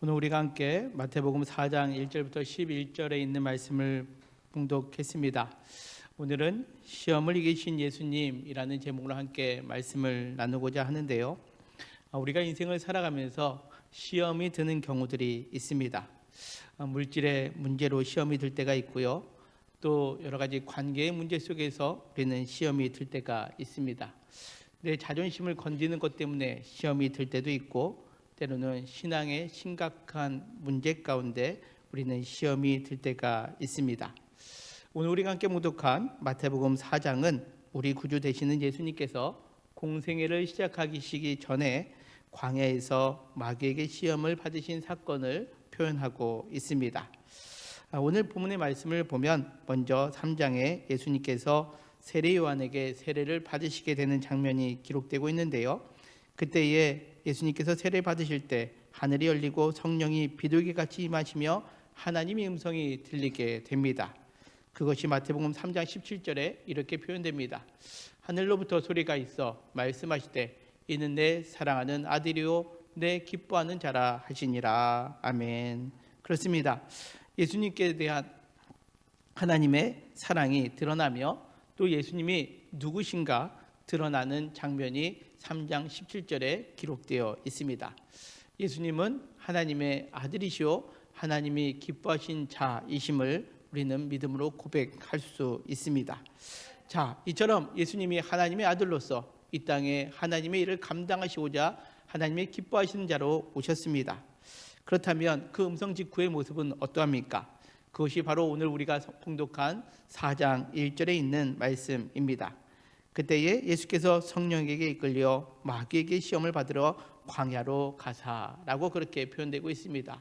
오늘 우리가 함께 마태복음 4장 1절부터 11절에 있는 말씀을 봉독했습니다. 오늘은 시험을 이기신 예수님이라는 제목으로 함께 말씀을 나누고자 하는데요. 우리가 인생을 살아가면서 시험이 드는 경우들이 있습니다. 물질의 문제로 시험이 들 때가 있고요. 또 여러 가지 관계의 문제 속에서 우리는 시험이 들 때가 있습니다. 내 자존심을 건지는 것 때문에 시험이 들 때도 있고, 때로는 신앙의 심각한 문제 가운데 우리는 시험이 들 때가 있습니다. 오늘 우리가 함께 묵독한 마태복음 4장은 우리 구주 되시는 예수님께서 공생애를 시작하시기 전에 광야에서 마귀에게 시험을 받으신 사건을 표현하고 있습니다. 오늘 본문의 말씀을 보면 먼저 3장에 예수님께서 세례 요한에게 세례를 받으시게 되는 장면이 기록되고 있는데요. 그때에 예수님께서 세례 받으실 때 하늘이 열리고 성령이 비둘기같이 임하시며 하나님의 음성이 들리게 됩니다. 그것이 마태복음 3장 17절에 이렇게 표현됩니다. 하늘로부터 소리가 있어 말씀하시되 이는 내 사랑하는 아들이요 내 기뻐하는 자라 하시니라. 아멘. 그렇습니다. 예수님께 대한 하나님의 사랑이 드러나며 또 예수님이 누구신가 드러나는 장면이 3장 17절에 기록되어 있습니다. 예수님은 하나님의 아들이시오 하나님이 기뻐하신 자이심을 우리는 믿음으로 고백할 수 있습니다. 자, 이처럼 예수님이 하나님의 아들로서 이 땅에 하나님의 일을 감당하시고자 하나님의 기뻐하시는 자로 오셨습니다. 그렇다면 그 음성 직후의 모습은 어떠합니까? 그것이 바로 오늘 우리가 봉독한 4장 1절에 있는 말씀입니다. 그때에 예수께서 성령에게 이끌려 마귀에게 시험을 받으러 광야로 가사라고 그렇게 표현되고 있습니다.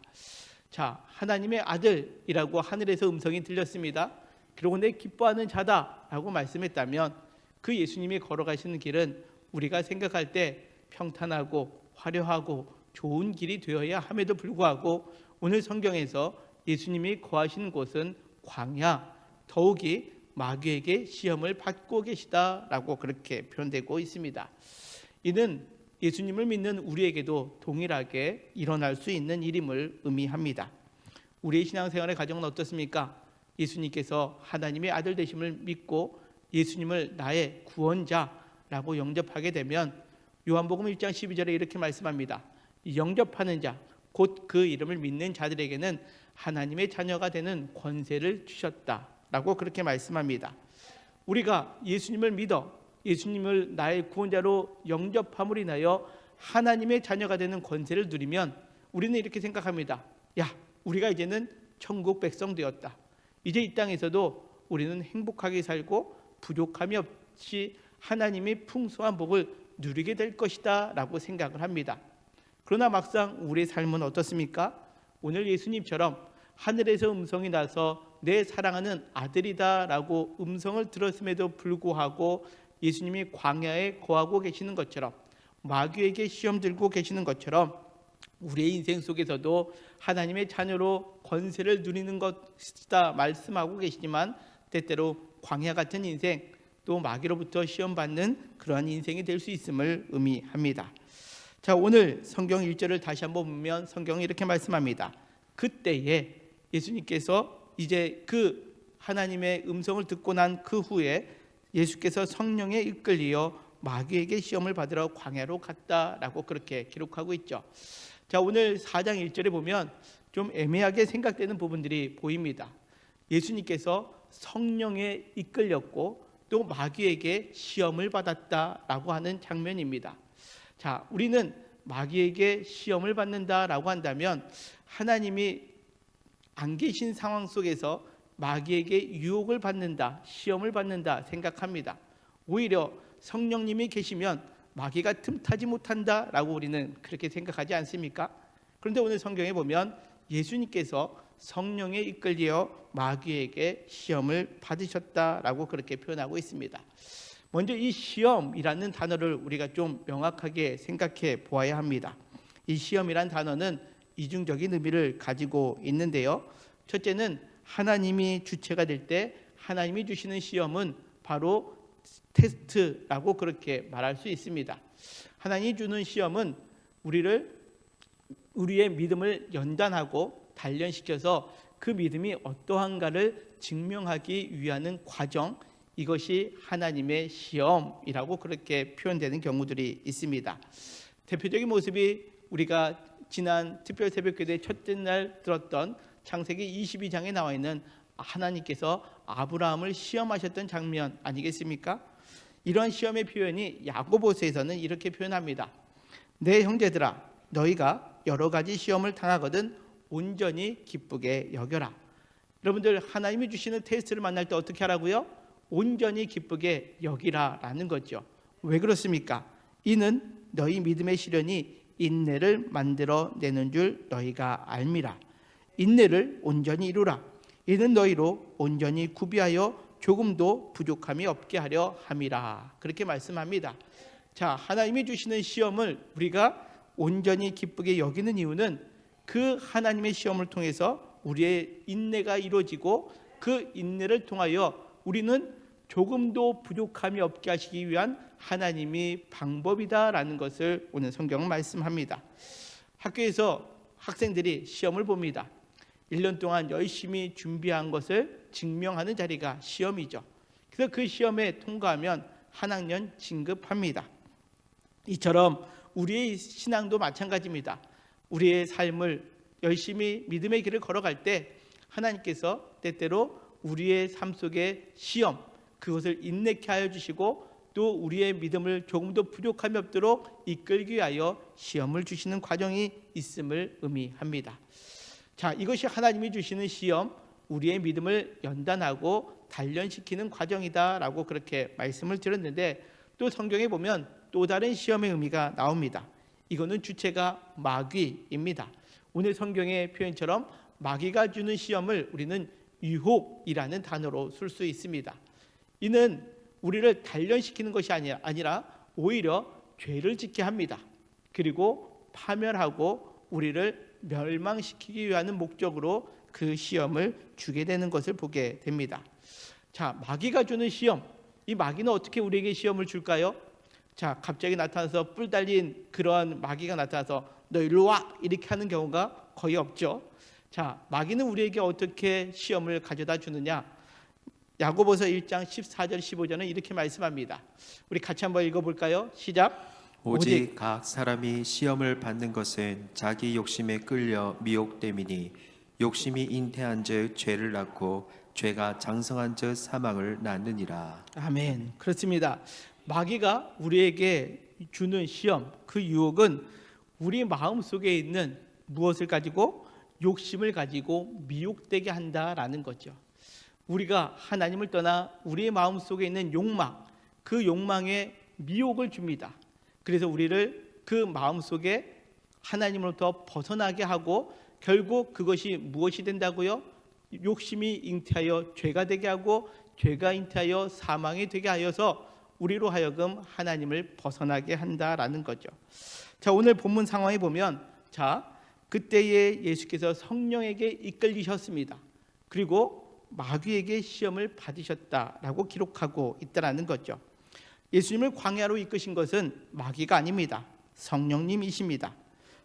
자, 하나님의 아들이라고 하늘에서 음성이 들렸습니다. 그리고 내 기뻐하는 자다라고 말씀했다면 그 예수님이 걸어가시는 길은 우리가 생각할 때 평탄하고 화려하고 좋은 길이 되어야 함에도 불구하고 오늘 성경에서 예수님이 거하시는 곳은 광야, 더욱이 마귀에게 시험을 받고 계시다라고 그렇게 표현되고 있습니다. 이는 예수님을 믿는 우리에게도 동일하게 일어날 수 있는 일임을 의미합니다. 우리의 신앙생활의 가정은 어떻습니까? 예수님께서 하나님의 아들 되심을 믿고 예수님을 나의 구원자라고 영접하게 되면 요한복음 1장 12절에 이렇게 말씀합니다. 영접하는 자, 곧 그 이름을 믿는 자들에게는 하나님의 자녀가 되는 권세를 주셨다라고 그렇게 말씀합니다. 우리가 예수님을 믿어 예수님을 나의 구원자로 영접함으로 인하여 하나님의 자녀가 되는 권세를 누리면 우리는 이렇게 생각합니다. 야, 우리가 이제는 천국 백성 되었다. 이제 이 땅에서도 우리는 행복하게 살고 부족함이 없이 하나님의 풍성한 복을 누리게 될 것이다 라고 생각을 합니다. 그러나 막상 우리의 삶은 어떻습니까? 오늘 예수님처럼 하늘에서 음성이 나서 내 사랑하는 아들이다 라고 음성을 들었음에도 불구하고 예수님이 광야에 거하고 계시는 것처럼 마귀에게 시험 들고 계시는 것처럼 우리의 인생 속에서도 하나님의 자녀로 권세를 누리는 것이다 말씀하고 계시지만 때때로 광야 같은 인생 또 마귀로부터 시험받는 그러한 인생이 될 수 있음을 의미합니다. 자, 오늘 성경 1절을 다시 한번 보면 성경이 이렇게 말씀합니다. 그때에 예수님께서 이제 그 하나님의 음성을 듣고 난 그 후에 예수께서 성령에 이끌려 마귀에게 시험을 받으러 광야로 갔다라고 그렇게 기록하고 있죠. 자, 오늘 4장 1절에 보면 좀 애매하게 생각되는 부분들이 보입니다. 예수님께서 성령에 이끌렸고 또 마귀에게 시험을 받았다라고 하는 장면입니다. 자, 우리는 마귀에게 시험을 받는다라고 한다면 하나님이 안 계신 상황 속에서 마귀에게 유혹을 받는다, 시험을 받는다 생각합니다. 오히려 성령님이 계시면 마귀가 틈타지 못한다라고 우리는 그렇게 생각하지 않습니까? 그런데 오늘 성경에 보면 예수님께서 성령에 이끌려 마귀에게 시험을 받으셨다라고 그렇게 표현하고 있습니다. 먼저 이 시험이라는 단어를 우리가 좀 명확하게 생각해 보아야 합니다. 이 시험이라는 단어는 이중적인 의미를 가지고 있는데요. 첫째는 하나님이 주체가 될 때 하나님이 주시는 시험은 바로 테스트라고 그렇게 말할 수 있습니다. 하나님이 주는 시험은 우리를 우리의 믿음을 연단하고 단련시켜서 그 믿음이 어떠한가를 증명하기 위한 과정, 이것이 하나님의 시험이라고 그렇게 표현되는 경우들이 있습니다. 대표적인 모습이 우리가 지난 특별 새벽기도의 첫째 날 들었던 창세기 22장에 나와 있는 하나님께서 아브라함을 시험하셨던 장면 아니겠습니까? 이런 시험의 표현이 야고보서에서는 이렇게 표현합니다. 내 형제들아, 너희가 여러 가지 시험을 당하거든 온전히 기쁘게 여겨라. 여러분들, 하나님이 주시는 테스트를 만날 때 어떻게 하라고요? 온전히 기쁘게 여기라라는 거죠. 왜 그렇습니까? 이는 너희 믿음의 시련이 인내를 만들어내는 줄 너희가 알미라. 인내를 온전히 이루라. 이는 너희로 온전히 구비하여 조금도 부족함이 없게 하려 함이라. 그렇게 말씀합니다. 자, 하나님이 주시는 시험을 우리가 온전히 기쁘게 여기는 이유는 그 하나님의 시험을 통해서 우리의 인내가 이루어지고 그 인내를 통하여 우리는 조금도 부족함이 없게 하시기 위한 하나님이 방법이다라는 것을 오늘 성경은 말씀합니다. 학교에서 학생들이 시험을 봅니다. 1년 동안 열심히 준비한 것을 증명하는 자리가 시험이죠. 그래서 그 시험에 통과하면 한 학년 진급합니다. 이처럼 우리의 신앙도 마찬가지입니다. 우리의 삶을 열심히 믿음의 길을 걸어갈 때 하나님께서 때때로 우리의 삶 속에 시험, 그것을 인내케 하여 주시고 또 우리의 믿음을 조금도 부족함이 없도록 이끌기 위하여 시험을 주시는 과정이 있음을 의미합니다. 자, 이것이 하나님이 주시는 시험, 우리의 믿음을 연단하고 단련시키는 과정이다라고 그렇게 말씀을 드렸는데, 또 성경에 보면 또 다른 시험의 의미가 나옵니다. 이거는 주체가 마귀입니다. 오늘 성경의 표현처럼 마귀가 주는 시험을 우리는 유혹이라는 단어로 쓸 수 있습니다. 이는 우리를 단련시키는 것이 아니라 오히려 죄를 짓게 합니다. 그리고 파멸하고 우리를 멸망시키기 위한 목적으로 그 시험을 주게 되는 것을 보게 됩니다. 자, 마귀가 주는 시험, 이 마귀는 어떻게 우리에게 시험을 줄까요? 자, 갑자기 나타나서 뿔 달린 그러한 마귀가 나타나서 너 일로 와 이렇게 하는 경우가 거의 없죠. 자, 마귀는 우리에게 어떻게 시험을 가져다 주느냐? 야고보서 1장 14절 15절은 이렇게 말씀합니다. 우리 같이 한번 읽어볼까요? 시작. 오직 각 사람이 시험을 받는 것은 자기 욕심에 끌려 미혹됨이니 욕심이 잉태한 즉 죄를 낳고 죄가 장성한 즉 사망을 낳느니라. 아멘. 그렇습니다. 마귀가 우리에게 주는 시험, 그 유혹은 우리 마음 속에 있는 무엇을 가지고? 욕심을 가지고 미혹되게 한다라는 거죠. 우리가 하나님을 떠나 우리의 마음 속에 있는 욕망, 그 욕망에 미혹을 줍니다. 그래서 우리를 그 마음 속에 하나님으로부터 벗어나게 하고 결국 그것이 무엇이 된다고요? 욕심이 잉태하여 죄가 되게 하고 죄가 잉태하여 사망이 되게 하여서 우리로 하여금 하나님을 벗어나게 한다라는 거죠. 자, 오늘 본문 상황에 보면, 자, 그때에 예수께서 성령에게 이끌리셨습니다. 그리고 마귀에게 시험을 받으셨다라고 기록하고 있다라는 거죠. 예수님을 광야로 이끄신 것은 마귀가 아닙니다. 성령님이십니다.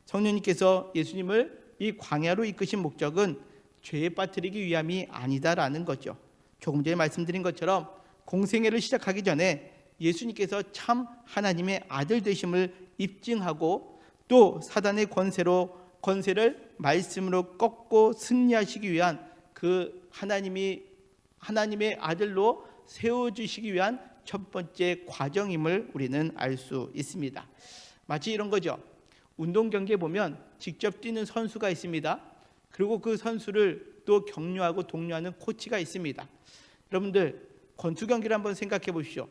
성령님께서 예수님을 이 광야로 이끄신 목적은 죄에 빠뜨리기 위함이 아니다라는 거죠. 조금 전에 말씀드린 것처럼 공생애를 시작하기 전에 예수님께서 참 하나님의 아들 되심을 입증하고 또 사단의 권세를 말씀으로 꺾고 승리하시기 위한 그 하나님의 아들로 세워주시기 위한 첫 번째 과정임을 우리는 알 수 있습니다. 마치 이런 거죠. 운동 경기에 보면 직접 뛰는 선수가 있습니다. 그리고 그 선수를 또 격려하고 독려하는 코치가 있습니다. 여러분들, 권투 경기를 한번 생각해 보십시오.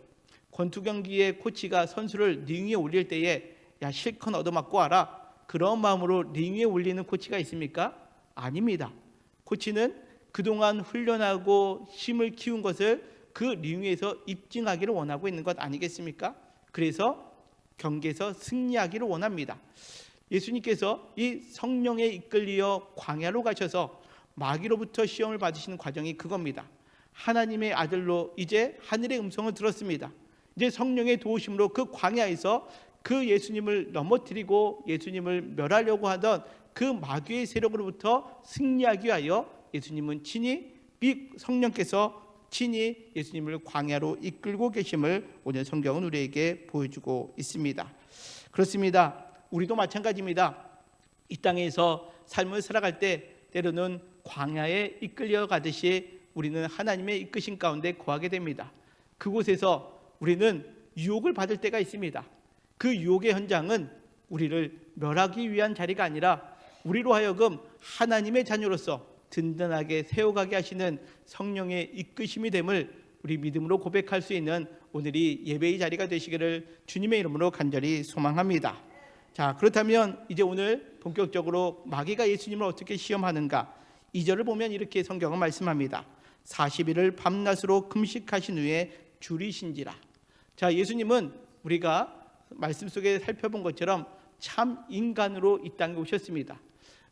권투 경기의 코치가 선수를 링 위에 올릴 때에 야, 실컷 얻어맞고 와라, 그런 마음으로 링 위에 올리는 코치가 있습니까? 아닙니다. 코치는 그동안 훈련하고 힘을 키운 것을 그 링 위에서 입증하기를 원하고 있는 것 아니겠습니까? 그래서 경기에서 승리하기를 원합니다. 예수님께서 이 성령에 이끌려 광야로 가셔서 마귀로부터 시험을 받으시는 과정이 그겁니다. 하나님의 아들로 이제 하늘의 음성을 들었습니다. 이제 성령의 도우심으로 그 광야에서 그 예수님을 넘어뜨리고 예수님을 멸하려고 하던 그 마귀의 세력으로부터 승리하기 위하여 예수님은 성령께서 친히 예수님을 광야로 이끌고 계심을 오늘 성경은 우리에게 보여주고 있습니다. 그렇습니다. 우리도 마찬가지입니다. 이 땅에서 삶을 살아갈 때 때로는 광야에 이끌려 가듯이 우리는 하나님의 이끄심 가운데 거하게 됩니다. 그곳에서 우리는 유혹을 받을 때가 있습니다. 그 유혹의 현장은 우리를 멸하기 위한 자리가 아니라 우리로 하여금 하나님의 자녀로서 든든하게 세워가게 하시는 성령의 이끄심이 됨을 우리 믿음으로 고백할 수 있는 오늘이 예배의 자리가 되시기를 주님의 이름으로 간절히 소망합니다. 자, 그렇다면 이제 오늘 본격적으로 마귀가 예수님을 어떻게 시험하는가? 2절을 보면 이렇게 성경은 말씀합니다. 40일을 밤낮으로 금식하신 후에 줄이신지라. 자, 예수님은 우리가 말씀 속에 살펴본 것처럼 참 인간으로 이 땅에 오셨습니다.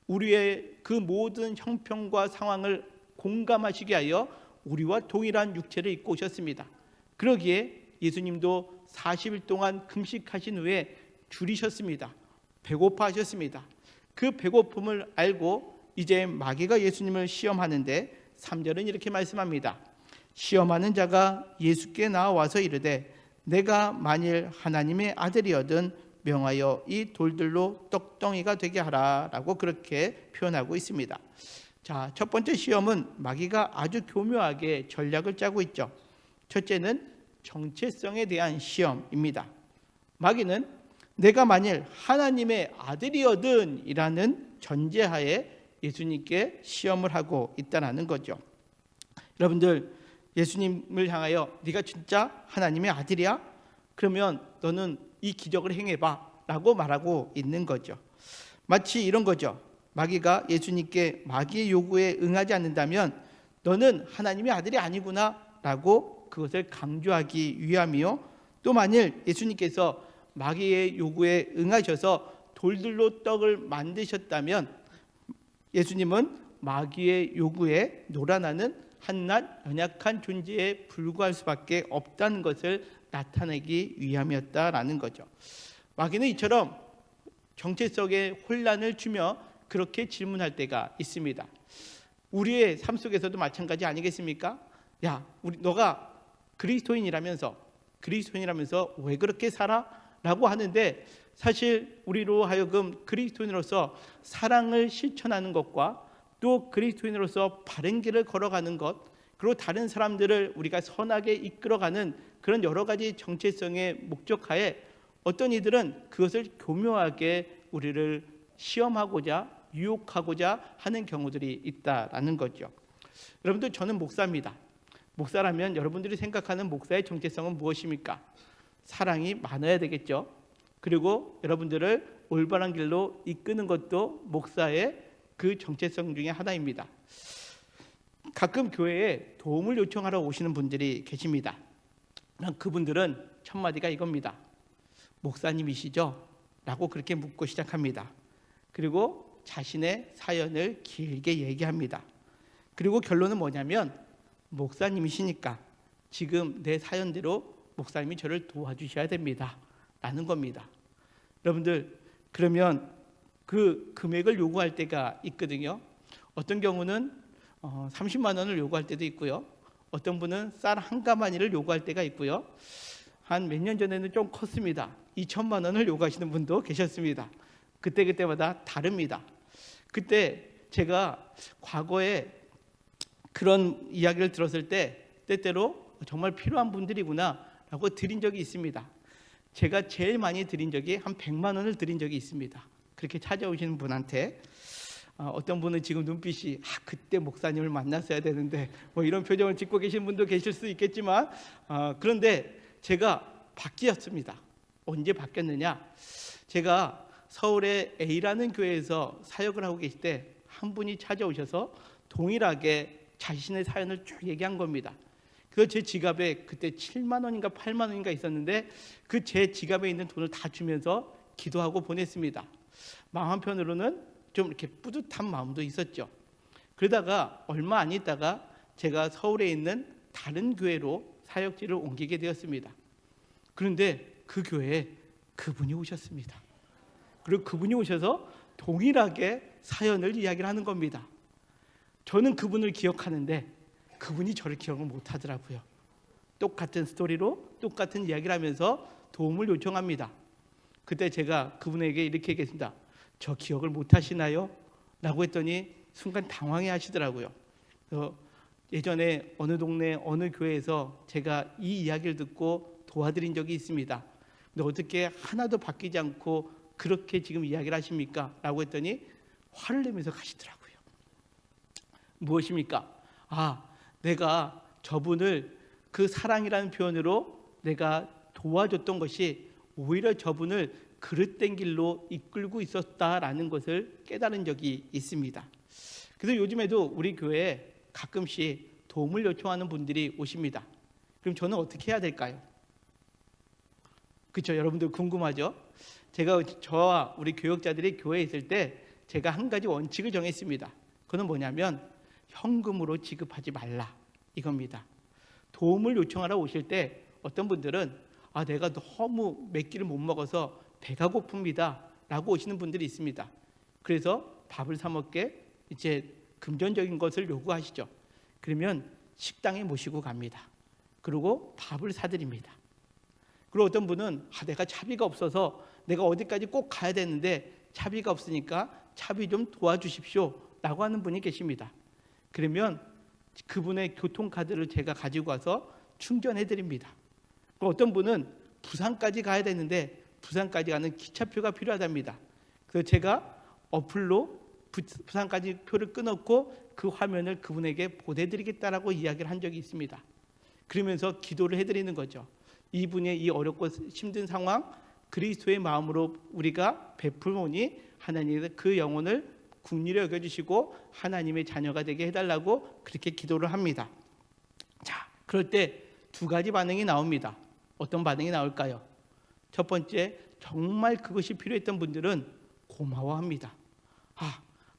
우리의 그 모든 형편과 상황을 공감하시게 하여 우리와 동일한 육체를 입고 오셨습니다. 그러기에 예수님도 40일 동안 금식하신 후에 줄이셨습니다. 배고파하셨습니다. 그 배고픔을 알고 이제 마귀가 예수님을 시험하는데 3절은 이렇게 말씀합니다. 시험하는 자가 예수께 나와서 이르되 내가 만일 하나님의 아들이거든 명하여 이 돌들로 떡덩이가 되게 하라 라고 그렇게 표현하고 있습니다. 자, 첫 번째 시험은 마귀가 아주 교묘하게 전략을 짜고 있죠. 첫째는 정체성에 대한 시험입니다. 마귀는 내가 만일 하나님의 아들이거든 이라는 전제하에 예수님께 시험을 하고 있다는 거죠. 여러분들, 예수님을 향하여 네가 진짜 하나님의 아들이야? 그러면 너는 이 기적을 행해봐 라고 말하고 있는 거죠. 마치 이런 거죠. 마귀가 예수님께 마귀의 요구에 응하지 않는다면 너는 하나님의 아들이 아니구나 라고 그것을 강조하기 위함이요, 또 만일 예수님께서 마귀의 요구에 응하셔서 돌들로 떡을 만드셨다면 예수님은 마귀의 요구에 놀아나는 한낱 연약한 존재에 불과할 수밖에 없다는 것을 나타내기 위함이었다라는 거죠. 마귀는 이처럼 정체성에 혼란을 주며 그렇게 질문할 때가 있습니다. 우리의 삶 속에서도 마찬가지 아니겠습니까? 야, 너가 그리스도인이라면서 왜 그렇게 살아? 라고 하는데, 사실 우리로 하여금 그리스도인으로서 사랑을 실천하는 것과 또 그리스도인으로서 바른 길을 걸어가는 것, 그리고 다른 사람들을 우리가 선하게 이끌어가는 그런 여러 가지 정체성의 목적하에 어떤 이들은 그것을 교묘하게 우리를 시험하고자 유혹하고자 하는 경우들이 있다라는 거죠. 여러분들, 저는 목사입니다. 목사라면 여러분들이 생각하는 목사의 정체성은 무엇입니까? 사랑이 많아야 되겠죠. 그리고 여러분들을 올바른 길로 이끄는 것도 목사의 그 정체성 중에 하나입니다. 가끔 교회에 도움을 요청하러 오시는 분들이 계십니다. 그분들은 첫 마디가 이겁니다. 목사님이시죠? 라고 그렇게 묻고 시작합니다. 그리고 자신의 사연을 길게 얘기합니다. 그리고 결론은 뭐냐면, 목사님이시니까 지금 내 사연대로 목사님이 저를 도와주셔야 됩니다 라는 겁니다. 여러분들, 그러면 그 금액을 요구할 때가 있거든요. 어떤 경우는 30만 원을 요구할 때도 있고요. 어떤 분은 쌀 한 가마니를 요구할 때가 있고요. 한 몇 년 전에는 좀 컸습니다. 2천만 원을 요구하시는 분도 계셨습니다. 그때마다 다릅니다. 그때 제가 과거에 그런 이야기를 들었을 때 때때로 정말 필요한 분들이구나 라고 드린 적이 있습니다. 제가 제일 많이 드린 적이 한 100만 원을 드린 적이 있습니다. 그렇게 찾아오시는 분한테. 어떤 분은 지금 눈빛이 그때 목사님을 만났어야 되는데 뭐 이런 표정을 짓고 계신 분도 계실 수 있겠지만, 그런데 제가 바뀌었습니다. 언제 바뀌었느냐? 제가 서울의 A라는 교회에서 사역을 하고 계실 때 한 분이 찾아오셔서 동일하게 자신의 사연을 쭉 얘기한 겁니다. 그래서 제 지갑에 그때 7만 원인가 8만 원인가 있었는데 그 제 지갑에 있는 돈을 다 주면서 기도하고 보냈습니다. 마음 한편으로는 좀 이렇게 뿌듯한 마음도 있었죠. 그러다가 얼마 안 있다가 제가 서울에 있는 다른 교회로 사역지를 옮기게 되었습니다. 그런데 그 교회에 그분이 오셨습니다. 그리고 그분이 오셔서 동일하게 사연을 이야기를 하는 겁니다. 저는 그분을 기억하는데 그분이 저를 기억을 못하더라고요. 똑같은 스토리로 똑같은 이야기를 하면서 도움을 요청합니다. 그때 제가 그분에게 이렇게 얘기했습니다. 저 기억을 못하시나요? 라고 했더니 순간 당황해 하시더라고요. 그래서 예전에 어느 동네 어느 교회에서 제가 이 이야기를 듣고 도와드린 적이 있습니다. 근데 어떻게 하나도 바뀌지 않고 그렇게 지금 이야기를 하십니까? 라고 했더니 화를 내면서 가시더라고요. 무엇입니까? 내가 저분을 그 사랑이라는 표현으로 내가 도와줬던 것이 오히려 저분을 그릇된 길로 이끌고 있었다라는 것을 깨달은 적이 있습니다. 그래서 요즘에도 우리 교회에 가끔씩 도움을 요청하는 분들이 오십니다. 그럼 저는 어떻게 해야 될까요? 그렇죠? 여러분들 궁금하죠? 제가 저와 우리 교역자들이 교회에 있을 때 제가 한 가지 원칙을 정했습니다. 그건 뭐냐면 현금으로 지급하지 말라 이겁니다. 도움을 요청하러 오실 때 어떤 분들은 내가 너무 몇 끼를 못 먹어서 배가 고픕니다 라고 오시는 분들이 있습니다. 그래서 밥을 사 먹게 이제 금전적인 것을 요구하시죠. 그러면 식당에 모시고 갑니다. 그리고 밥을 사드립니다. 그리고 어떤 분은 내가 차비가 없어서 내가 어디까지 꼭 가야 되는데 차비가 없으니까 차비 좀 도와주십시오 라고 하는 분이 계십니다. 그러면 그분의 교통카드를 제가 가지고 와서 충전해 드립니다. 어떤 분은 부산까지 가야 되는데 부산까지 가는 기차표가 필요하답니다. 그래서 제가 어플로 부산까지 표를 끊었고 그 화면을 그분에게 보내드리겠다라고 이야기를 한 적이 있습니다. 그러면서 기도를 해드리는 거죠. 이분의 이 어렵고 힘든 상황 그리스도의 마음으로 우리가 베풀오니 하나님의 그 영혼을 긍휼히 여겨주시고 하나님의 자녀가 되게 해달라고 그렇게 기도를 합니다. 자, 그럴 때 두 가지 반응이 나옵니다. 어떤 반응이 나올까요? 첫 번째, 정말 그것이 필요했던 분들은 고마워합니다.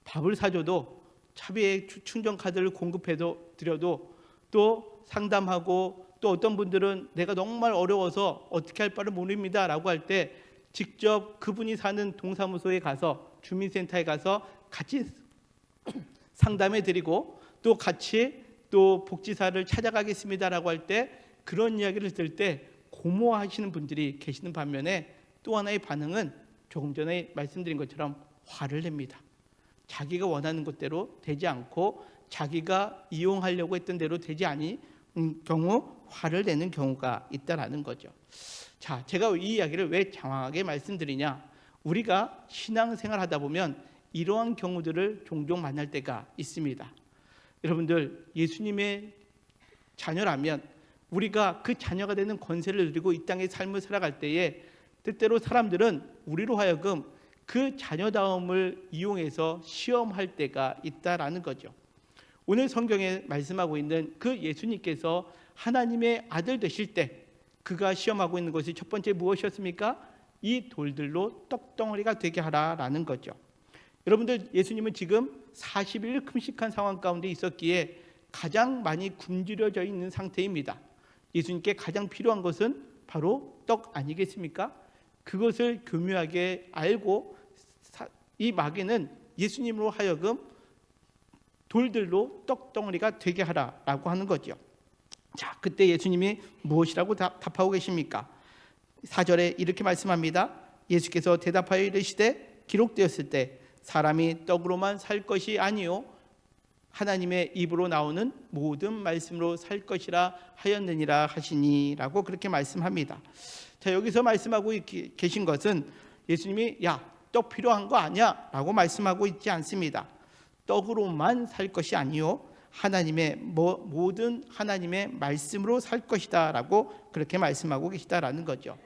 밥을 사줘도 차비의 충전 카드를 공급해도 드려도 또 상담하고 또 어떤 분들은 내가 정말 어려워서 어떻게 할 바를 모릅니다 라고 할 때 직접 그분이 사는 동사무소에 가서 주민센터에 가서 같이 상담해 드리고 또 같이 또 복지사를 찾아가겠습니다라고 할 때 그런 이야기를 들을 때 고마워하시는 분들이 계시는 반면에 또 하나의 반응은 조금 전에 말씀드린 것처럼 화를 냅니다. 자기가 원하는 것대로 되지 않고 자기가 이용하려고 했던 대로 되지 않은 경우 화를 내는 경우가 있다라는 거죠. 자, 제가 이 이야기를 왜 장황하게 말씀드리냐? 우리가 신앙생활 하다 보면 이러한 경우들을 종종 만날 때가 있습니다. 여러분들 예수님의 자녀라면 우리가 그 자녀가 되는 권세를 누리고 이 땅의 삶을 살아갈 때에 때때로 사람들은 우리로 하여금 그 자녀다움을 이용해서 시험할 때가 있다라는 거죠. 오늘 성경에 말씀하고 있는 그 예수님께서 하나님의 아들 되실 때 그가 시험하고 있는 것이 첫 번째 무엇이었습니까? 이 돌들로 떡덩어리가 되게 하라라는 거죠. 여러분들 예수님은 지금 40일 금식한 상황 가운데 있었기에 가장 많이 굶주려져 있는 상태입니다. 예수님께 가장 필요한 것은 바로 떡 아니겠습니까? 그것을 교묘하게 알고 이 마귀는 예수님으로 하여금 돌들로 떡덩어리가 되게 하라라고 하는 거죠. 자, 그때 예수님이 무엇이라고 답하고 계십니까? 4절에 이렇게 말씀합니다. 예수께서 대답하여 이르시되 기록되었을 때 사람이 떡으로만 살 것이 아니요 하나님의 입으로 나오는 모든 말씀으로 살 것이라 하였느니라 하시니라고 그렇게 말씀합니다. 자, 여기서 말씀하고 계신 것은 예수님이 떡 필요한 거 아니야 라고 말씀하고 있지 않습니다. 떡으로만 살 것이 아니요 하나님의 모든 하나님의 말씀으로 살 것이다 라고 그렇게 말씀하고 계시다라는 거죠.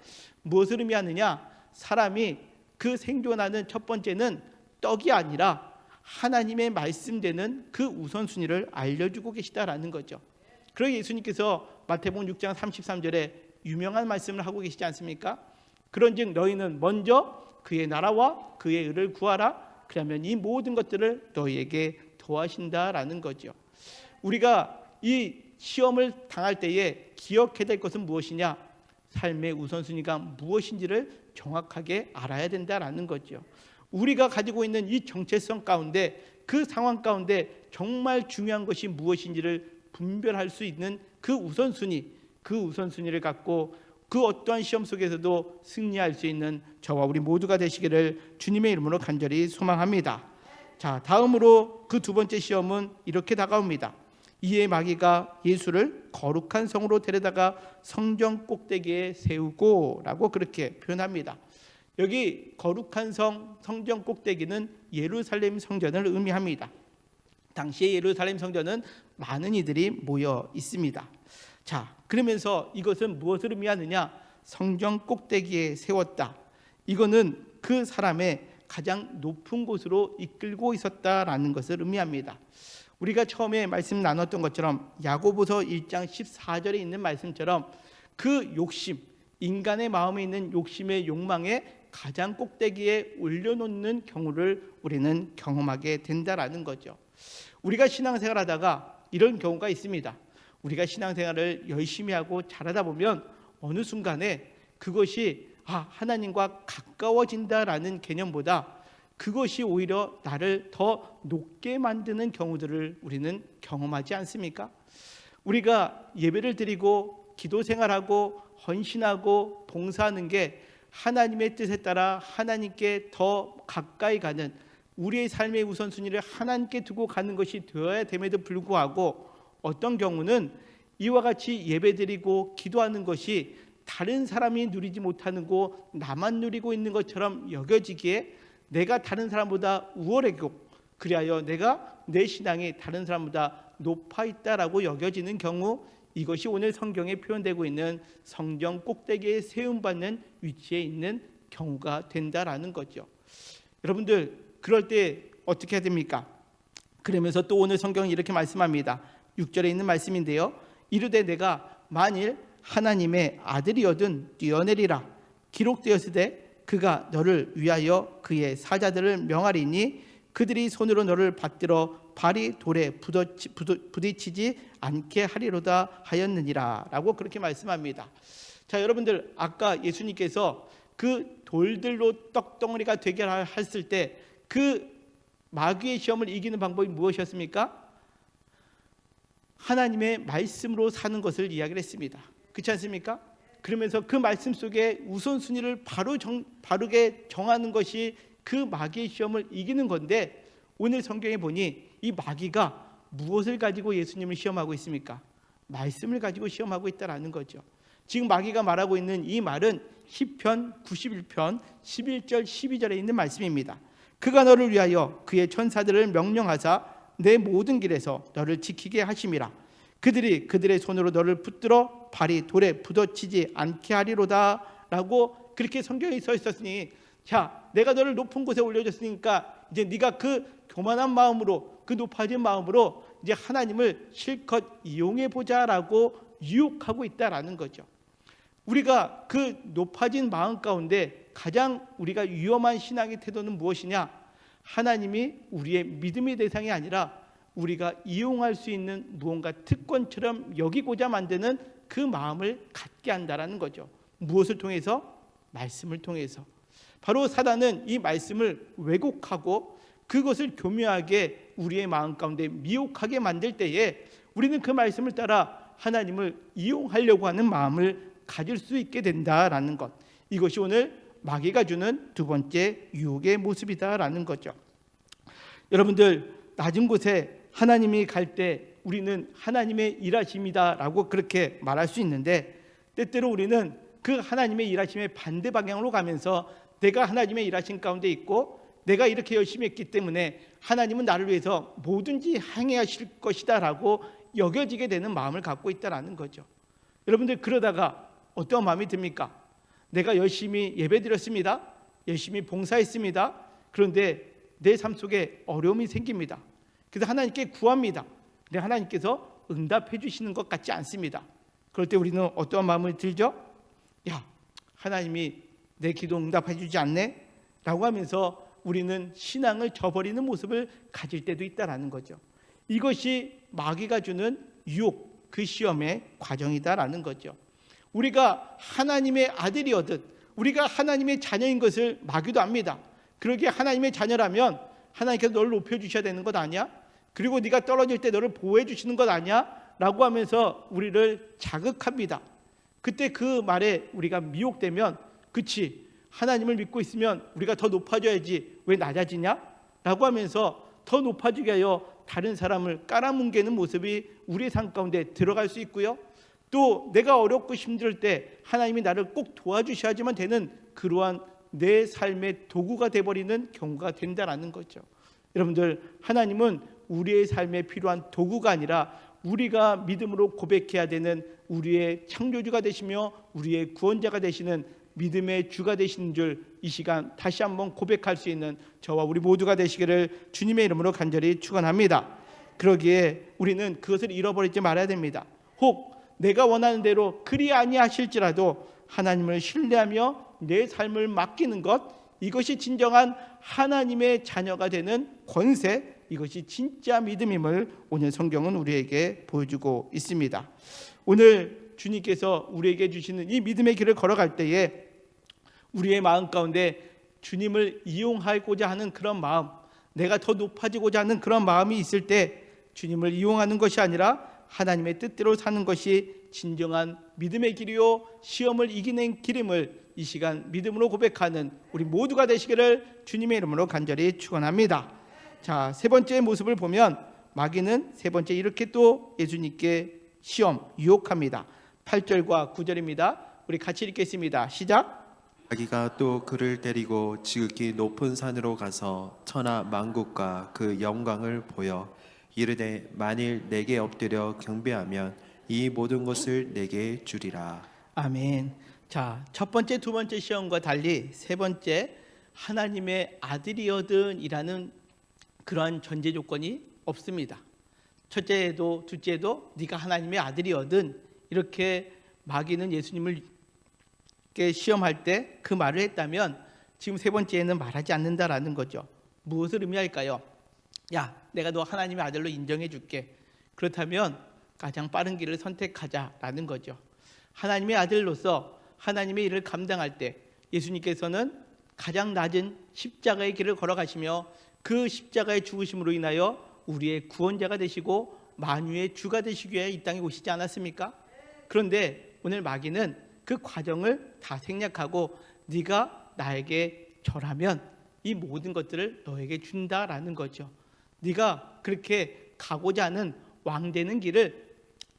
무엇을 의미하느냐? 사람이 그 생존하는 첫 번째는 떡이 아니라 하나님의 말씀되는 그 우선순위를 알려주고 계시다라는 거죠. 그러기 예수님께서 마태복음 6장 33절에 유명한 말씀을 하고 계시지 않습니까? 그런즉 너희는 먼저 그의 나라와 그의 의를 구하라. 그러면 이 모든 것들을 너희에게 더하신다라는 거죠. 우리가 이 시험을 당할 때에 기억해야 될 것은 무엇이냐? 삶의 우선순위가 무엇인지를 정확하게 알아야 된다라는 거죠. 우리가 가지고 있는 이 정체성 가운데, 그 상황 가운데 정말 중요한 것이 무엇인지를 분별할 수 있는 그 우선순위를 갖고 그 어떠한 시험 속에서도 승리할 수 있는 저와 우리 모두가 되시기를 주님의 이름으로 간절히 소망합니다. 자, 다음으로 그 두 번째 시험은 이렇게 다가옵니다. 이에 마귀가 예수를 거룩한 성으로 데려다가 성전 꼭대기에 세우고 라고 그렇게 표현합니다. 여기 거룩한 성전 꼭대기는 예루살렘 성전을 의미합니다. 당시의 예루살렘 성전은 많은 이들이 모여 있습니다. 자, 그러면서 이것은 무엇을 의미하느냐? 성전 꼭대기에 세웠다. 이거는 그 사람의 가장 높은 곳으로 이끌고 있었다라는 것을 의미합니다. 우리가 처음에 말씀 나눴던 것처럼 야고보서 1장 14절에 있는 말씀처럼 그 욕심, 인간의 마음에 있는 욕심의 욕망에 가장 꼭대기에 올려놓는 경우를 우리는 경험하게 된다라는 거죠. 우리가 신앙생활 하다가 이런 경우가 있습니다. 우리가 신앙생활을 열심히 하고 잘하다 보면 어느 순간에 그것이 하나님과 가까워진다라는 개념보다 그것이 오히려 나를 더 높게 만드는 경우들을 우리는 경험하지 않습니까? 우리가 예배를 드리고 기도 생활하고 헌신하고 봉사하는 게 하나님의 뜻에 따라 하나님께 더 가까이 가는, 우리의 삶의 우선순위를 하나님께 두고 가는 것이 되어야 됨에도 불구하고 어떤 경우는 이와 같이 예배드리고 기도하는 것이 다른 사람이 누리지 못하는 거 나만 누리고 있는 것처럼 여겨지기에 내가 다른 사람보다 우월하고 그리하여 내가 내 신앙이 다른 사람보다 높아 있다라고 여겨지는 경우, 이것이 오늘 성경에 표현되고 있는 성전 꼭대기에 세움받는 위치에 있는 경우가 된다라는 거죠. 여러분들, 그럴 때 어떻게 해야 됩니까? 그러면서 또 오늘 성경은 이렇게 말씀합니다. 6절에 있는 말씀인데요. 이르되 내가 만일 하나님의 아들이어든 뛰어내리라. 기록되었으되 그가 너를 위하여 그의 사자들을 명하리니 그들이 손으로 너를 받들어 발이 돌에 부딪히지 않게 하리로다 하였느니라 라고 그렇게 말씀합니다. 자, 여러분들, 아까 예수님께서 그 돌들로 떡덩어리가 되게 했을 때 그 마귀의 시험을 이기는 방법이 무엇이었습니까? 하나님의 말씀으로 사는 것을 이야기를 했습니다. 그렇지 않습니까? 그러면서 그 말씀 속에 우선순위를 바르게 정하는 것이 그 마귀의 시험을 이기는 건데, 오늘 성경에 보니 이 마귀가 무엇을 가지고 예수님을 시험하고 있습니까? 말씀을 가지고 시험하고 있다라는 거죠. 지금 마귀가 말하고 있는 이 말은 시편 91편 11절 12절에 있는 말씀입니다. 그가 너를 위하여 그의 천사들을 명령하사 내 모든 길에서 너를 지키게 하심이라. 그들이 그들의 손으로 너를 붙들어 발이 돌에 부딪히지 않게 하리로다 라고 그렇게 성경에 써 있었으니, 자, 내가 너를 높은 곳에 올려줬으니까 이제 네가 그 교만한 마음으로, 그 높아진 마음으로 이제 하나님을 실컷 이용해 보자라고 유혹하고 있다라는 거죠. 우리가 그 높아진 마음 가운데 가장 우리가 위험한 신앙의 태도는 무엇이냐? 하나님이 우리의 믿음의 대상이 아니라 우리가 이용할 수 있는 무언가 특권처럼 여기고자 만드는 그 마음을 갖게 한다라는 거죠. 무엇을 통해서? 말씀을 통해서. 바로 사단은 이 말씀을 왜곡하고 그것을 교묘하게 우리의 마음 가운데 미혹하게 만들 때에 우리는 그 말씀을 따라 하나님을 이용하려고 하는 마음을 가질 수 있게 된다라는 것, 이것이 오늘 마귀가 주는 두 번째 유혹의 모습이다라는 거죠. 여러분들, 낮은 곳에 하나님이 갈 때 우리는 하나님의 일하심이다라고 그렇게 말할 수 있는데, 때때로 우리는 그 하나님의 일하심의 반대 방향으로 가면서 내가 하나님의 일하심 가운데 있고 내가 이렇게 열심히 했기 때문에 하나님은 나를 위해서 뭐든지 행해 하실 것이다라고 여겨지게 되는 마음을 갖고 있다라는 거죠. 여러분들, 그러다가 어떤 마음이 듭니까? 내가 열심히 예배드렸습니다. 열심히 봉사했습니다. 그런데 내 삶 속에 어려움이 생깁니다. 그래서 하나님께 구합니다. 근데 하나님께서 응답해 주시는 것 같지 않습니다. 그럴 때 우리는 어떤 마음을 들죠? 야, 하나님이 내 기도 응답해 주지 않네? 라고 하면서 우리는 신앙을 저버리는 모습을 가질 때도 있다라는 거죠. 이것이 마귀가 주는 유혹, 그 시험의 과정이다라는 거죠. 우리가 하나님의 아들이어듯 우리가 하나님의 자녀인 것을 마귀도 압니다. 그러기에 하나님의 자녀라면 하나님께서 너를 높여주셔야 되는 것 아니야? 그리고 네가 떨어질 때 너를 보호해 주시는 것 아니야? 라고 하면서 우리를 자극합니다. 그때 그 말에 우리가 미혹되면, 그치, 하나님을 믿고 있으면 우리가 더 높아져야지 왜 낮아지냐? 라고 하면서 더 높아지게 하여 다른 사람을 깔아뭉개는 모습이 우리의 삶 가운데 들어갈 수 있고요. 또 내가 어렵고 힘들 때 하나님이 나를 꼭 도와주셔야지만 되는 그러한 내 삶의 도구가 되어버리는 경우가 된다라는 거죠. 여러분들, 하나님은 우리의 삶에 필요한 도구가 아니라 우리가 믿음으로 고백해야 되는 우리의 창조주가 되시며 우리의 구원자가 되시는 믿음의 주가 되시는 줄 이 시간 다시 한번 고백할 수 있는 저와 우리 모두가 되시기를 주님의 이름으로 간절히 축원합니다. 그러기에 우리는 그것을 잃어버리지 말아야 됩니다. 혹 내가 원하는 대로 그리 아니하실지라도 하나님을 신뢰하며 내 삶을 맡기는 것, 이것이 진정한 하나님의 자녀가 되는 권세, 이것이 진짜 믿음임을 오늘 성경은 우리에게 보여주고 있습니다. 오늘 주님께서 우리에게 주시는 이 믿음의 길을 걸어갈 때에 우리의 마음 가운데 주님을 이용하고자 하는 그런 마음, 내가 더 높아지고자 하는 그런 마음이 있을 때 주님을 이용하는 것이 아니라 하나님의 뜻대로 사는 것이 진정한 믿음의 길이요 시험을 이기는 길임을 이 시간 믿음으로 고백하는 우리 모두가 되시기를 주님의 이름으로 간절히 축원합니다. 자, 세 번째 모습을 보면 마귀는 세 번째 이렇게 또 예수님께 시험, 유혹합니다. 8절과 9절입니다. 우리 같이 읽겠습니다. 시작. 마귀가 또 그를 데리고 지극히 높은 산으로 가서 천하 만국과 그 영광을 보여 이르되 만일 내게 엎드려 경배하면 이 모든 것을 내게 주리라. 아멘. 자, 첫 번째, 두 번째 시험과 달리 세 번째, 하나님의 아들이거든이라는 그러한 전제 조건이 없습니다. 첫째에도 둘째에도 네가 하나님의 아들이거든, 이렇게 마귀는 예수님을 시험할 때 그 말을 했다면 지금 세 번째에는 말하지 않는다라는 거죠. 무엇을 의미할까요? 야, 내가 너 하나님의 아들로 인정해 줄게. 그렇다면 가장 빠른 길을 선택하자라는 거죠. 하나님의 아들로서 하나님의 일을 감당할 때 예수님께서는 가장 낮은 십자가의 길을 걸어가시며 그 십자가의 죽으심으로 인하여 우리의 구원자가 되시고 만유의 주가 되시기 위해 이 땅에 오시지 않았습니까? 그런데 오늘 마귀는 그 과정을 다 생략하고 네가 나에게 절하면 이 모든 것들을 너에게 준다라는 거죠. 네가 그렇게 가고자 하는 왕 되는 길을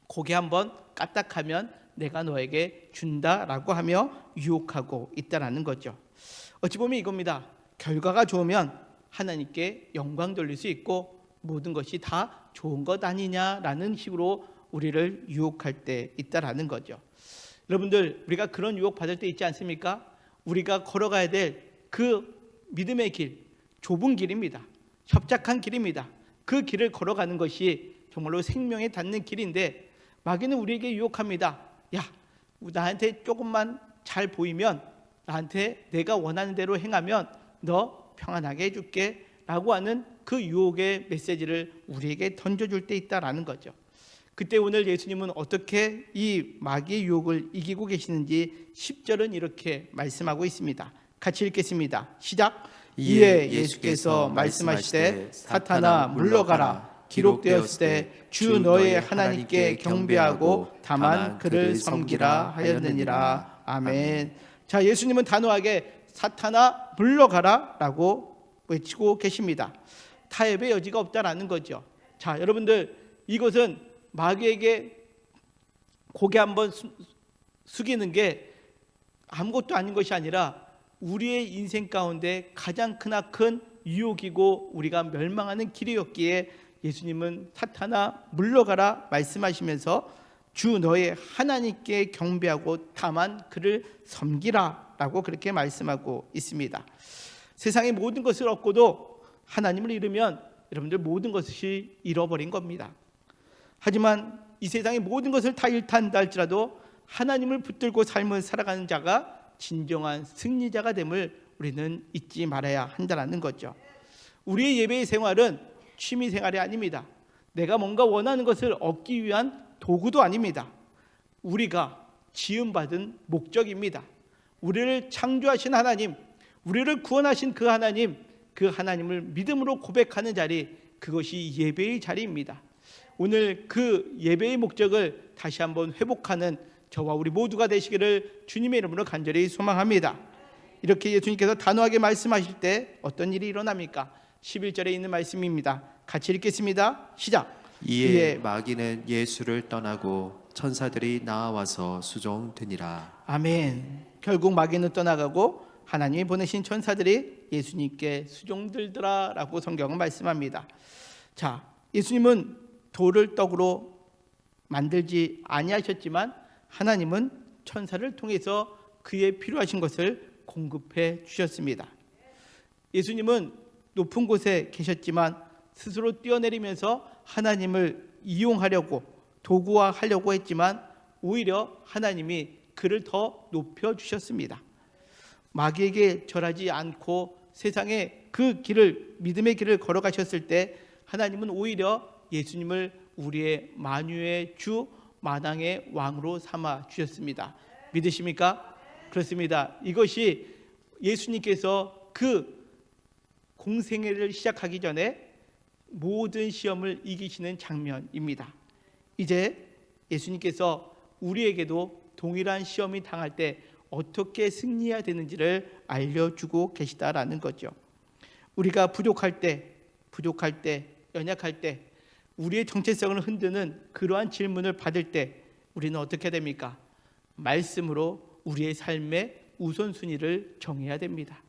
고개 한번 까딱하면 내가 너에게 준다라고 하며 유혹하고 있다라는 거죠. 어찌 보면 이겁니다. 결과가 좋으면 하나님께 영광 돌릴 수 있고 모든 것이 다 좋은 것 아니냐라는 식으로 우리를 유혹할 때 있다라는 거죠. 여러분들, 우리가 그런 유혹 받을 때 있지 않습니까? 우리가 걸어가야 될 그 믿음의 길, 좁은 길입니다. 협착한 길입니다. 그 길을 걸어가는 것이 정말로 생명에 닿는 길인데 마귀는 우리에게 유혹합니다. 야, 나한테 조금만 잘 보이면, 나한테 내가 원하는 대로 행하면 너 평안하게 해줄게 라고 하는 그 유혹의 메시지를 우리에게 던져줄 때 있다라는 거죠. 그때 오늘 예수님은 어떻게 이 마귀의 유혹을 이기고 계시는지 10절은 이렇게 말씀하고 있습니다. 같이 읽겠습니다. 시작. 이에 예수께서 말씀하시되 사탄아 물러가라. 기록되었을 때 주 너의 하나님께 경배하고 다만 그를 섬기라 하였느니라. 아멘. 자, 예수님은 단호하게 사탄아 물러가라 라고 외치고 계십니다. 타협의 여지가 없다라는 거죠. 자, 여러분들, 이것은 마귀에게 고개 한번 숙이는 게 아무것도 아닌 것이 아니라 우리의 인생 가운데 가장 크나큰 유혹이고 우리가 멸망하는 길이었기에 예수님은 사탄아 물러가라 말씀하시면서 주 너의 하나님께 경배하고 다만 그를 섬기라 라고 그렇게 말씀하고 있습니다. 세상의 모든 것을 얻고도 하나님을 잃으면 여러분들 모든 것이 잃어버린 겁니다. 하지만 이 세상의 모든 것을 다 잃다 한다 할지라도 하나님을 붙들고 삶을 살아가는 자가 진정한 승리자가 됨을 우리는 잊지 말아야 한다는 거죠. 우리의 예배의 생활은 취미 생활이 아닙니다. 내가 뭔가 원하는 것을 얻기 위한 도구도 아닙니다. 우리가 지음받은 목적입니다. 우리를 창조하신 하나님, 우리를 구원하신 그 하나님을 믿음으로 고백하는 자리, 그것이 예배의 자리입니다. 오늘 그 예배의 목적을 다시 한번 회복하는 저와 우리 모두가 되시기를 주님의 이름으로 간절히 소망합니다. 이렇게 예수님께서 단호하게 말씀하실 때 어떤 일이 일어납니까? 11절에 있는 말씀입니다. 같이 읽겠습니다. 시작. 이에 마귀는 예수를 떠나고 천사들이 나와서 수종드니라. 아멘. 결국 마귀는 떠나가고 하나님이 보내신 천사들이 예수님께 수종들더라라고 성경은 말씀합니다. 자, 예수님은 돌을 떡으로 만들지 아니하셨지만 하나님은 천사를 통해서 그의 필요하신 것을 공급해 주셨습니다. 예수님은 높은 곳에 계셨지만 스스로 뛰어내리면서 하나님을 이용하려고 도구화하려고 했지만 오히려 하나님이 그를 더 높여 주셨습니다. 마귀에게 절하지 않고 세상에 그 길을, 믿음의 길을 걸어가셨을 때 하나님은 오히려 예수님을 우리의 만유의 주, 만왕의 왕으로 삼아 주셨습니다. 믿으십니까? 그렇습니다. 이것이 예수님께서 그 공생애를 시작하기 전에 모든 시험을 이기시는 장면입니다. 이제 예수님께서 우리에게도 동일한 시험이 당할 때 어떻게 승리해야 되는지를 알려주고 계시다라는 거죠. 우리가 부족할 때, 연약할 때, 우리의 정체성을 흔드는 그러한 질문을 받을 때 우리는 어떻게 됩니까? 말씀으로 우리의 삶의 우선순위를 정해야 됩니다.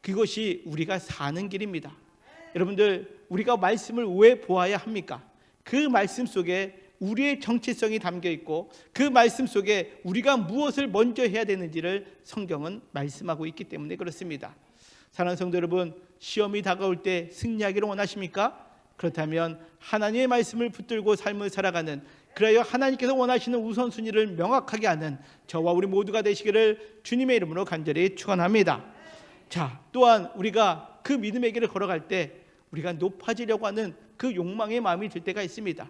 그것이 우리가 사는 길입니다. 여러분들, 우리가 말씀을 왜 보아야 합니까? 그 말씀 속에 우리의 정체성이 담겨 있고 그 말씀 속에 우리가 무엇을 먼저 해야 되는지를 성경은 말씀하고 있기 때문에 그렇습니다. 사랑하는 성도 여러분, 시험이 다가올 때 승리하기를 원하십니까? 그렇다면 하나님의 말씀을 붙들고 삶을 살아가는, 그래야 하나님께서 원하시는 우선순위를 명확하게 하는 저와 우리 모두가 되시기를 주님의 이름으로 간절히 축원합니다. 자, 또한 우리가 그 믿음의 길을 걸어갈 때 우리가 높아지려고 하는 그 욕망의 마음이 들 때가 있습니다.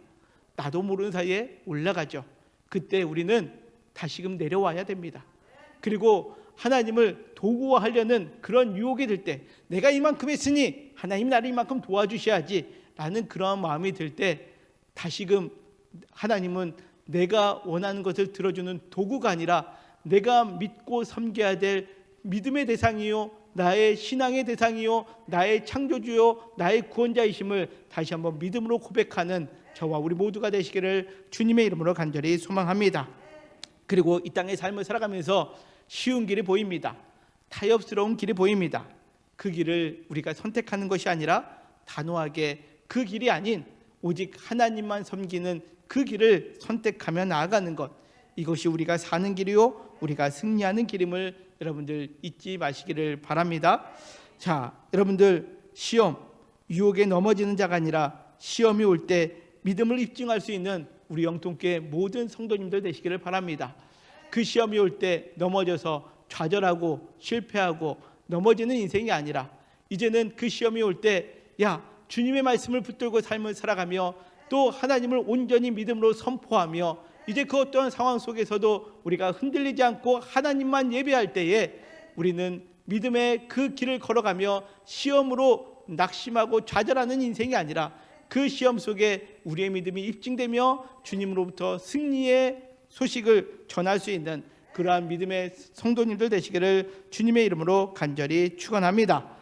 나도 모르는 사이에 올라가죠. 그때 우리는 다시금 내려와야 됩니다. 그리고 하나님을 도구화하려는 그런 유혹이 들 때, 내가 이만큼 했으니 하나님 나를 이만큼 도와주셔야지 라는 그런 마음이 들 때 다시금 하나님은 내가 원하는 것을 들어주는 도구가 아니라 내가 믿고 섬겨야 될 믿음의 대상이요, 나의 신앙의 대상이요, 나의 창조주요, 나의 구원자이심을 다시 한번 믿음으로 고백하는 저와 우리 모두가 되시기를 주님의 이름으로 간절히 소망합니다. 그리고 이 땅의 삶을 살아가면서 쉬운 길이 보입니다. 타협스러운 길이 보입니다. 그 길을 우리가 선택하는 것이 아니라 단호하게 그 길이 아닌 오직 하나님만 섬기는 그 길을 선택하며 나아가는 것, 이것이 우리가 사는 길이요, 우리가 승리하는 길임을 여러분들 잊지 마시기를 바랍니다. 자, 여러분들, 시험, 유혹에 넘어지는 자가 아니라 시험이 올 때 믿음을 입증할 수 있는 우리 영통교회 모든 성도님들 되시기를 바랍니다. 그 시험이 올 때 넘어져서 좌절하고 실패하고 넘어지는 인생이 아니라 이제는 그 시험이 올 때 주님의 말씀을 붙들고 삶을 살아가며 또 하나님을 온전히 믿음으로 선포하며 이제 그 어떠한 상황 속에서도 우리가 흔들리지 않고 하나님만 예배할 때에 우리는 믿음의 그 길을 걸어가며 시험으로 낙심하고 좌절하는 인생이 아니라 그 시험 속에 우리의 믿음이 입증되며 주님으로부터 승리의 소식을 전할 수 있는 그러한 믿음의 성도님들 되시기를 주님의 이름으로 간절히 축원합니다.